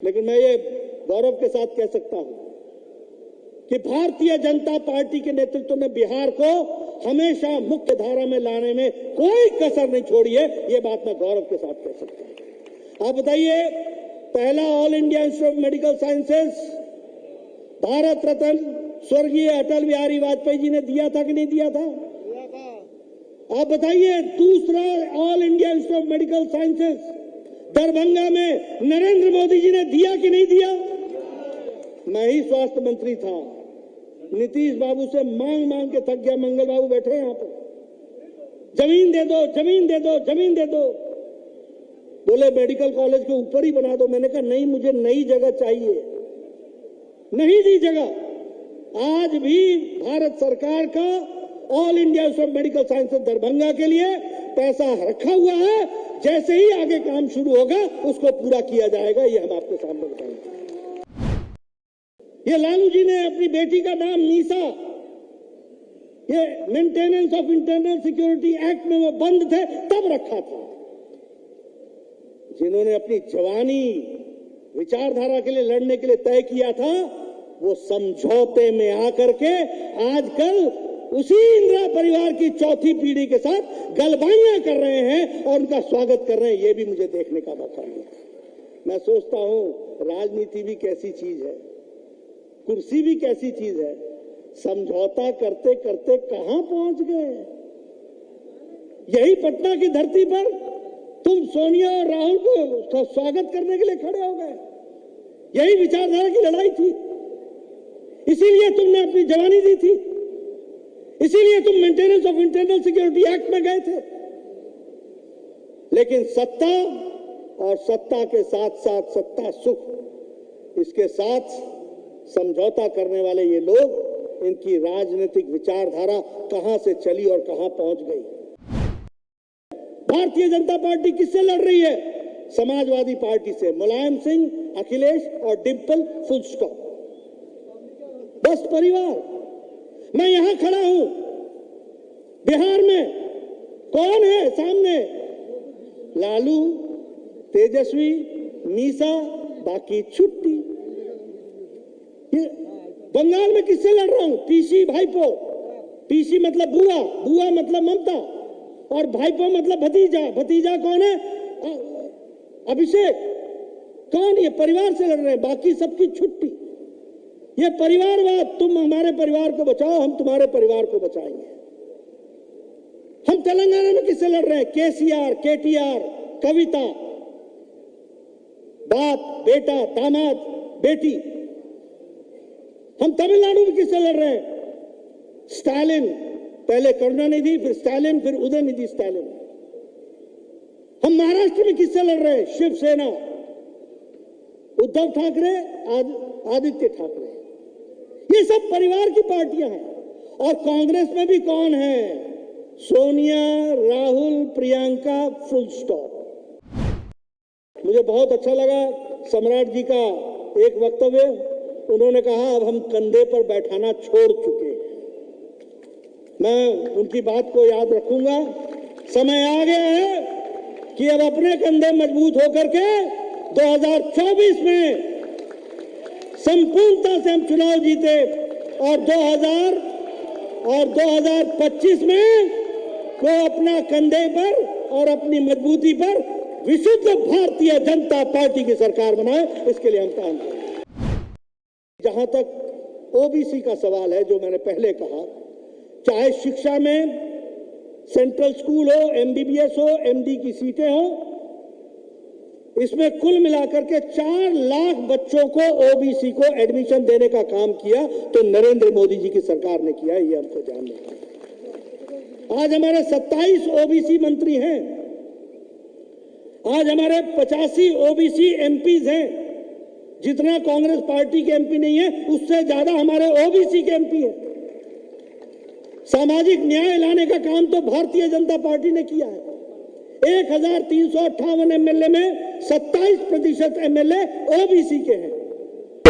लेकिन मैं ये गौरव के साथ कह सकता हूं कि भारतीय जनता पार्टी के नेतृत्व ने बिहार को हमेशा मुख्य धारा में लाने में कोई कसर नहीं छोड़ी है। ये बात मैं गौरव के साथ कह सकता हूं। आप बताइए, पहला All India Institute of Medical Sciences Bharat Ratna स्वर्गीय अटल बिहारी वाजपेयी जी ने दिया था कि नहीं दिया था? आप बताइए, दूसरा all India Institute of Medical sciences Darbhanga में नरेंद्र मोदी जी ने दिया कि नहीं दिया? मैं ही स्वास्थ्य मंत्री था, नीतीश बाबू से मांग मांग के थक गया। मंगल बाबू बैठे हैं यहाँ पर, जमीन दे दो, जमीन दे दो, जमीन दे दो। बोले मेडिकल कॉलेज के ऊपर ही बना दो। मैंने कहा नहीं, मुझे नई जगह चाहिए। नहीं दी जगह। आज भी भारत सरकार का all India Institute of Medical sciences Darbhanga के लिए पैसा रखा हुआ है। जैसे ही आगे काम शुरू होगा उसको पूरा किया जाएगा। ये हम आपके सामने बताएंगे। ये लालू जी ने अपनी बेटी का नाम मीसा, ये maintenance of internal security act में वो बंद थे तब रखा था। जिन्होंने अपनी जवानी विचारधारा के लिए लड़ने के लिए तय किया था, वो समझौते में आकर के आजकल उसी इंदिरा परिवार की चौथी पीढ़ी के साथ गलबाइयां कर रहे हैं और उनका स्वागत कर रहे हैं। ये भी मुझे देखने का मौका मिला। मैं सोचता हूं राजनीति भी कैसी चीज है, कुर्सी भी कैसी चीज है। समझौता करते करते कहां पहुंच गए। यही पटना की धरती पर तुम सोनिया और राहुल को स्वागत करने के लिए खड़े हो गए। यही विचारधारा की लड़ाई थी, इसीलिए तुमने अपनी जवानी दी थी, इसीलिए तुम maintenance of internal security act में गए थे। लेकिन सत्ता और सत्ता के साथ साथ सत्ता सुख, इसके साथ समझौता करने वाले ये लोग, इनकी राजनीतिक विचारधारा कहां से चली और कहां पहुंच गई। भारतीय जनता पार्टी किससे लड़ रही है? समाजवादी पार्टी से। मुलायम सिंह, अखिलेश और डिंपल, फुल स्टॉप। बस परिवार। मैं यहां खड़ा हूं, बिहार में कौन है सामने? लालू, तेजस्वी, मीसा, बाकी छुट्टी। ये बंगाल में किससे लड़ रहा हूं? पीसी भाईपो। पीसी मतलब बुआ, बुआ मतलब ममता, और भाईपो मतलब भतीजा। भतीजा कौन है? अभिषेक। कौन? ये परिवार से लड़ रहे हैं, बाकी सबकी छुट्टी। ये परिवारवाद। तुम हमारे परिवार को बचाओ, हम तुम्हारे परिवार को बचाएंगे। हम तेलंगाना में किससे लड़ रहे हैं? केसीआर, केटीआर, कविता, बाप, बेटा, दामाद, बेटी। हम तमिलनाडु में किससे लड़ रहे हैं? स्टालिन, पहले करुणानिधि, फिर स्टालिन, फिर उदयनिधि स्टालिन। हम महाराष्ट्र में किससे लड़ रहे हैं? शिवसेना, उद्धव ठाकरे, आदित्य ठाकरे। ये सब परिवार की पार्टियां हैं। और कांग्रेस में भी कौन है? Sonia, Rahul, Priyanka, full stop. मुझे बहुत अच्छा लगा सम्राट जी का एक वक्तव्य। उन्होंने कहा अब हम कंधे पर बैठाना छोड़ चुके हैं। मैं उनकी बात को याद रखूंगा। समय आ गया है कि अब अपने कंधे मजबूत होकर के 2024 में संपूर्णता से हम चुनाव जीते और 2025 में वो अपना कंधे पर और अपनी मजबूती पर विशुद्ध भारतीय जनता पार्टी की सरकार बनाए। इसके लिए हम काम करें। जहां तक ओबीसी का सवाल है, जो मैंने पहले कहा, चाहे शिक्षा में सेंट्रल स्कूल हो, एमबीबीएस हो, एमडी की सीटें हो, इसमें कुल मिलाकर के 4 लाख बच्चों को ओबीसी को एडमिशन देने का काम किया तो नरेंद्र मोदी जी की सरकार ने किया। ये हमको जानना है। आज हमारे 27 ओबीसी मंत्री हैं। आज हमारे 85 ओबीसी एमपीज हैं। जितना कांग्रेस पार्टी के एमपी नहीं है, उससे ज्यादा हमारे ओबीसी के एमपी हैं। सामाजिक न्याय लाने का काम तो भारतीय जनता पार्टी ने किया है। 1358 एमएलए में 27% एमएलए ओबीसी के हैं।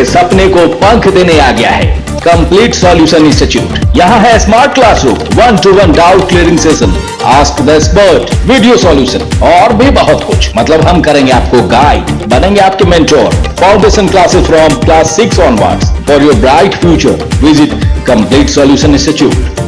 सपने को पंख देने आ गया है कंप्लीट सॉल्यूशन इंस्टीट्यूट। यहाँ है smart classroom, 1-to-1 doubt clearing session, ask the expert, video solution और भी बहुत कुछ। मतलब हम करेंगे आपको गाइड, बनेंगे आपके mentor. Foundation classes from class 6 onwards for your bright future. Visit complete solution institute.